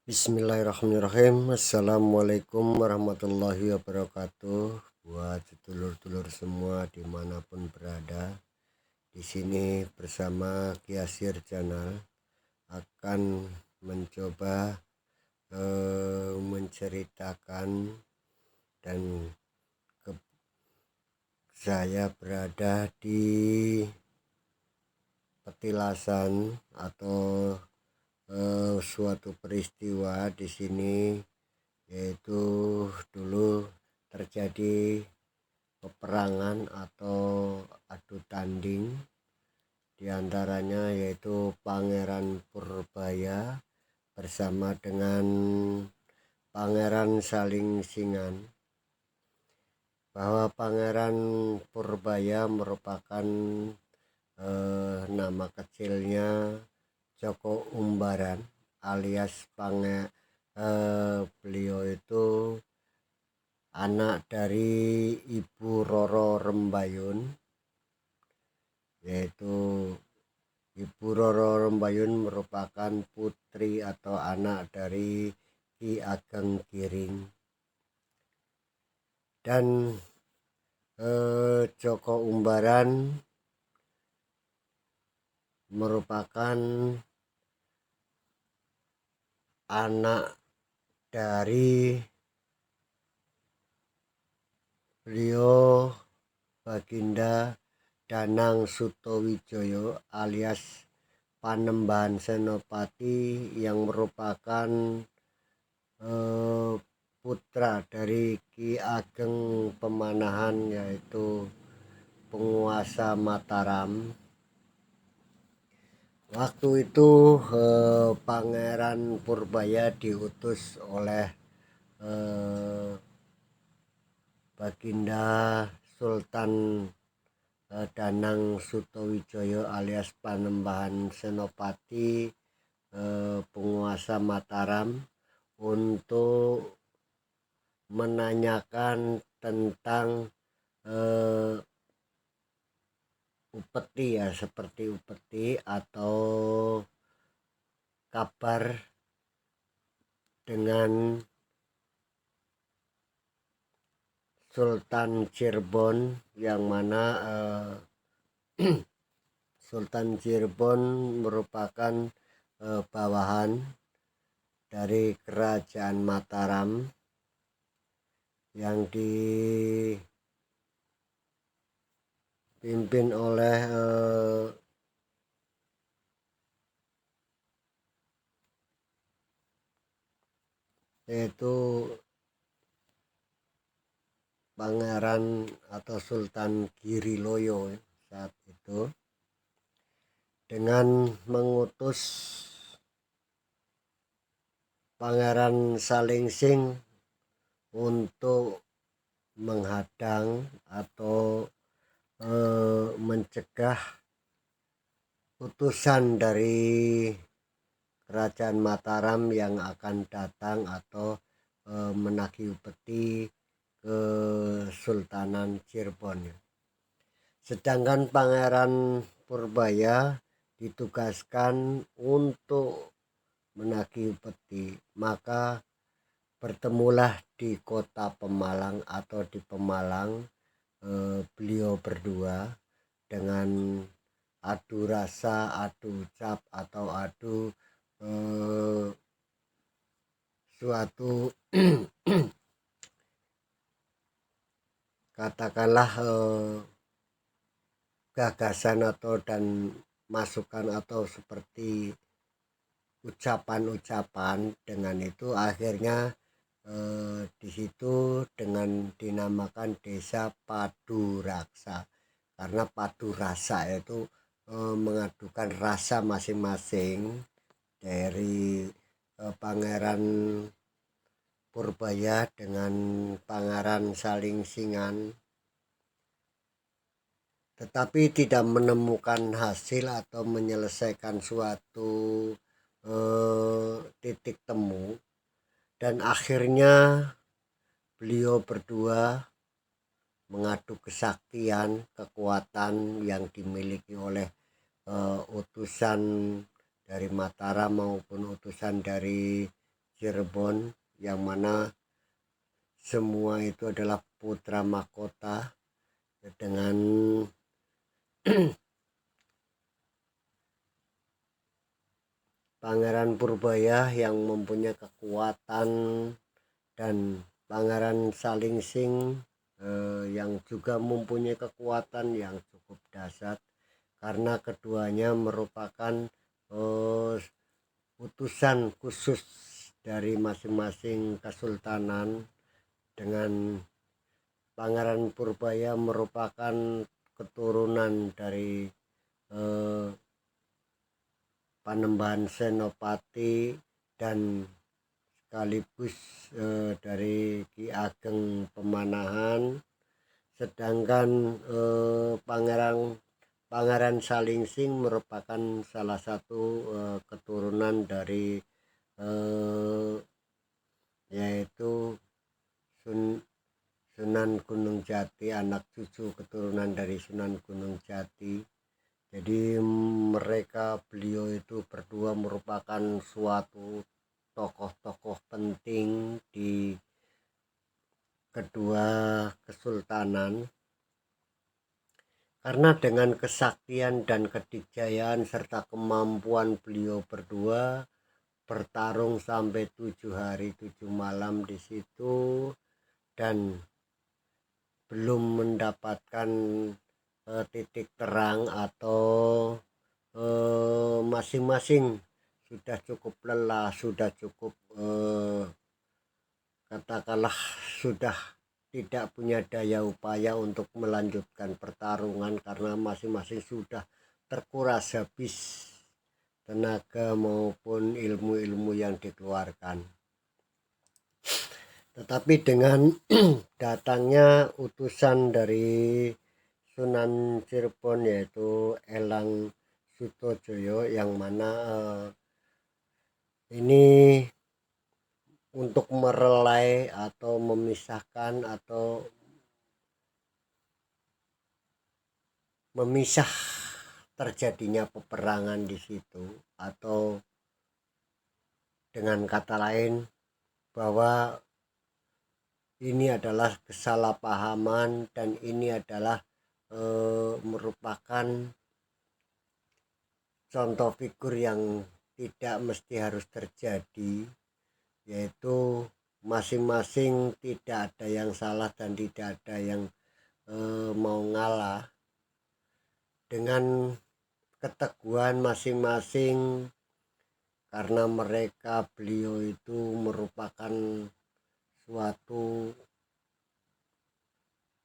Bismillahirrahmanirrahim. Assalamualaikum warahmatullahi wabarakatuh. Buat sedulur-dulur semua dimanapun berada, di sini bersama Kiasir Channel akan mencoba menceritakan dan saya berada di petilasan atau suatu peristiwa di sini, yaitu dulu terjadi peperangan atau adu tanding diantaranya, yaitu Pangeran Purbaya bersama dengan Pangeran Salingsingan. Bahwa Pangeran Purbaya merupakan nama kecilnya Joko Umbaran alias beliau itu anak dari Ibu Roro Rembayun, yaitu Ibu Roro Rembayun merupakan putri atau anak dari Ki Ageng Giring, dan Joko Umbaran merupakan anak dari beliau Baginda Danang Sutawijaya alias Panembahan Senopati, yang merupakan putra dari Ki Ageng Pemanahan, yaitu penguasa Mataram. Waktu itu Pangeran Purbaya diutus oleh Baginda Sultan Danang Sutawijaya alias Panembahan Senopati, penguasa Mataram, untuk menanyakan tentang upeti, ya, seperti upeti atau kabar dengan Sultan Cirebon, yang mana Sultan Cirebon merupakan bawahan dari Kerajaan Mataram yang dipimpin oleh yaitu Pangeran atau Sultan Giriloyo saat itu, dengan mengutus Pangeran Salingsing untuk menghadang atau mencegah utusan dari Kerajaan Mataram yang akan datang atau menagih upeti ke Sultanan Cirebon. Sedangkan Pangeran Purbaya ditugaskan untuk menagih upeti, maka bertemulah di kota Pemalang atau di Pemalang beliau berdua dengan adu rasa, adu ucap atau adu suatu katakanlah gagasan atau dan masukan atau seperti ucapan-ucapan. Dengan itu akhirnya di situ dengan dinamakan desa Padu Raksa, karena padu rasa itu mengadukan rasa masing-masing dari Pangeran Purbaya dengan Pangeran Salingsingan, tetapi tidak menemukan hasil atau menyelesaikan suatu titik temu, dan akhirnya beliau berdua mengadu kesaktian, kekuatan yang dimiliki oleh utusan dari Mataram maupun utusan dari Cirebon, yang mana semua itu adalah putra mahkota dengan Pangeran Purbaya yang mempunyai kekuatan, dan Pangeran Salingsing yang juga mempunyai kekuatan yang cukup dahsyat, karena keduanya merupakan utusan khusus dari masing-masing kesultanan. Dengan Pangeran Purbaya merupakan keturunan dari Panembahan Senopati dan sekaligus dari Ki Ageng Pemanahan, sedangkan Pangeran Salingsing merupakan salah satu keturunan dari yaitu Sunan Gunung Jati, anak cucu keturunan dari Sunan Gunung Jati. Jadi beliau itu berdua merupakan suatu tokoh-tokoh penting di kedua kesultanan, karena dengan kesaktian dan kedikjayaan serta kemampuan beliau berdua bertarung sampai 7 hari 7 malam di situ, dan belum mendapatkan titik terang, atau masing-masing sudah cukup lelah, sudah cukup katakanlah sudah tidak punya daya upaya untuk melanjutkan pertarungan, karena masing-masing sudah terkuras habis tenaga maupun ilmu-ilmu yang dikeluarkan. Tetapi dengan datangnya utusan dari Sunan Cirebon, yaitu Elang Sutojoyo, yang mana ini untuk merelai atau memisahkan atau memisah terjadinya peperangan di situ, atau dengan kata lain bahwa ini adalah kesalahpahaman dan ini adalah merupakan contoh figur yang tidak mesti harus terjadi, yaitu masing-masing tidak ada yang salah dan tidak ada yang mau ngalah. Dengan keteguhan masing-masing, karena beliau itu merupakan suatu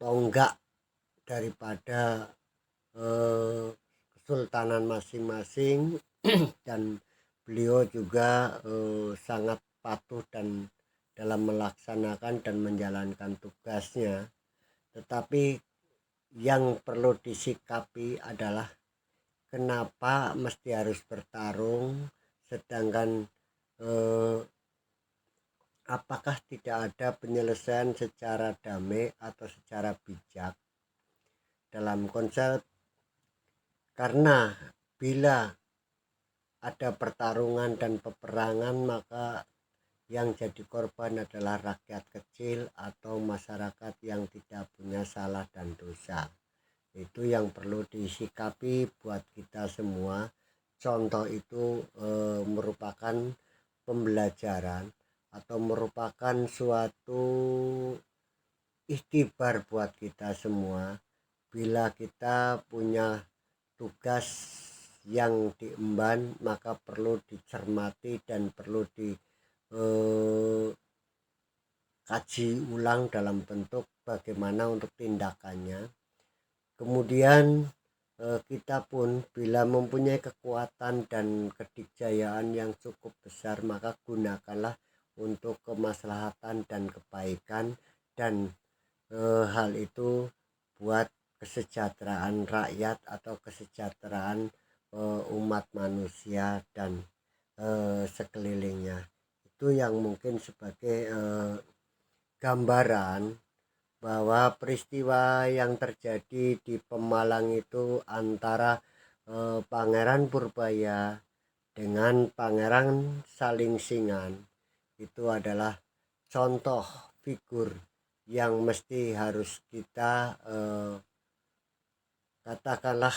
tonggak daripada kesultanan masing-masing, dan beliau juga sangat patuh dan dalam melaksanakan dan menjalankan tugasnya. Tetapi yang perlu disikapi adalah kenapa mesti harus bertarung, sedangkan apakah tidak ada penyelesaian secara damai atau secara bijak dalam konsep, karena bila ada pertarungan dan peperangan, maka yang jadi korban adalah rakyat kecil atau masyarakat yang tidak punya salah dan dosa. Itu yang perlu disikapi buat kita semua. Contoh itu merupakan pembelajaran atau merupakan suatu ikhtibar buat kita semua. Bila kita punya tugas yang diemban, maka perlu dicermati dan perlu dikaji ulang dalam bentuk bagaimana untuk tindakannya. Kemudian kita pun bila mempunyai kekuatan dan kedikjayaan yang cukup besar, maka gunakanlah untuk kemaslahatan dan kebaikan, dan hal itu buat kesejahteraan rakyat atau kesejahteraan umat manusia dan sekelilingnya. Itu yang mungkin sebagai gambaran bahwa peristiwa yang terjadi di Pemalang itu antara Pangeran Purbaya dengan Pangeran Salingsingan itu adalah contoh figur yang mesti harus kita katakanlah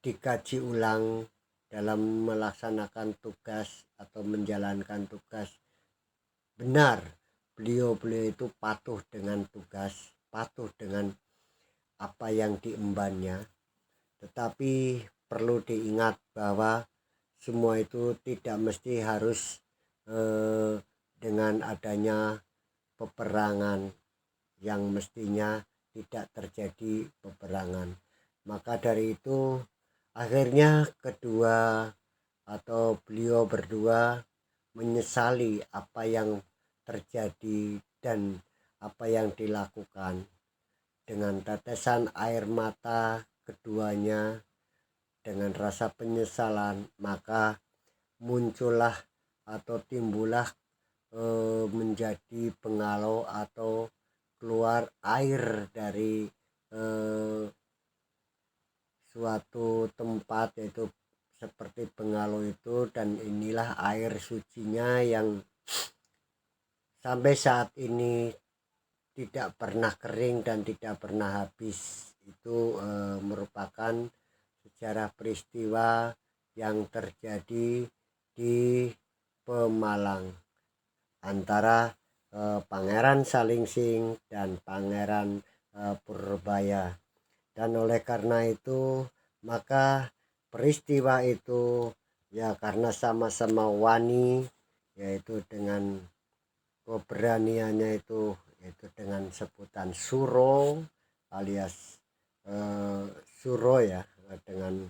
dikaji ulang dalam melaksanakan tugas atau menjalankan tugas. Benar, beliau-beliau itu patuh dengan tugas, patuh dengan apa yang diembannya, tetapi perlu diingat bahwa semua itu tidak mesti harus dengan adanya peperangan, yang mestinya tidak terjadi peperangan. Maka dari itu akhirnya kedua atau beliau berdua menyesali apa yang terjadi dan apa yang dilakukan. Dengan tetesan air mata keduanya, dengan rasa penyesalan, maka muncullah atau timbullah menjadi pengalau atau keluar air dari suatu tempat, yaitu seperti pengalau itu, dan inilah air sucinya yang sampai saat ini tidak pernah kering dan tidak pernah habis. Itu merupakan sejarah peristiwa yang terjadi di Pemalang antara Pangeran Salingsing dan Pangeran Purbaya. Dan oleh karena itu maka peristiwa itu ya karena sama-sama wani, yaitu dengan keberaniannya itu, yaitu dengan sebutan suro alias suro ya, dengan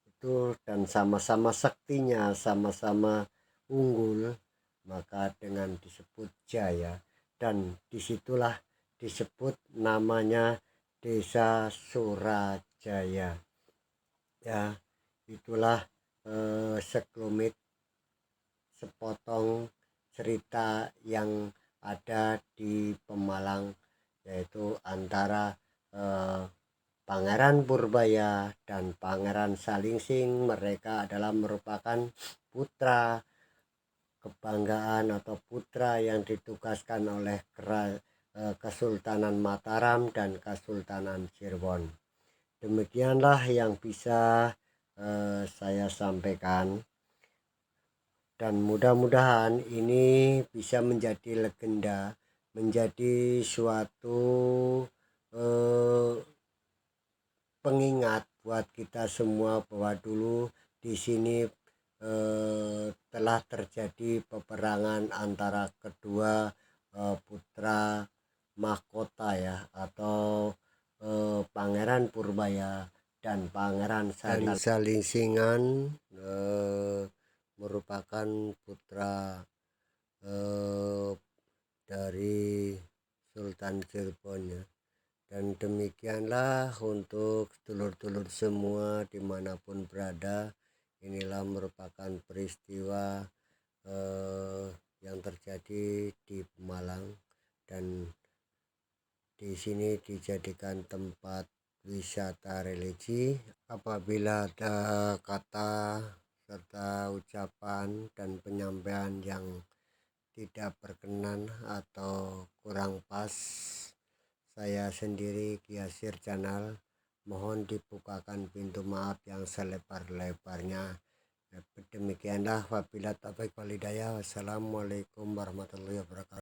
itu, dan sama-sama saktinya, sama-sama unggul, maka dengan disebut jaya, dan disitulah disebut namanya Desa Surajaya ya. Itulah sekelumit sepotong cerita yang ada di Pemalang, yaitu antara Pangeran Purbaya dan Pangeran Salingsing. Mereka adalah merupakan putra kebanggaan atau putra yang ditugaskan oleh Kesultanan Mataram dan Kesultanan Cirebon. Demikianlah yang bisa saya sampaikan, dan mudah-mudahan ini bisa menjadi legenda, menjadi suatu pengingat buat kita semua bahwa dulu di sini telah terjadi peperangan antara kedua putra mahkota ya, atau Pangeran Purbaya dan Pangeran Salingsingan merupakan putra dari Sultan Cirebon ya. Dan demikianlah untuk dulur-dulur semua dimanapun berada, inilah merupakan peristiwa yang terjadi di Pemalang, dan di sini dijadikan tempat wisata religi. Apabila ada kata serta ucapan dan penyampaian yang tidak berkenan atau kurang pas, saya sendiri Kiasir Channel mohon dibukakan pintu maaf yang selebar-lebarnya. Demikianlah, wabillahi taufiq wal hidayah. Wassalamualaikum warahmatullahi wabarakatuh.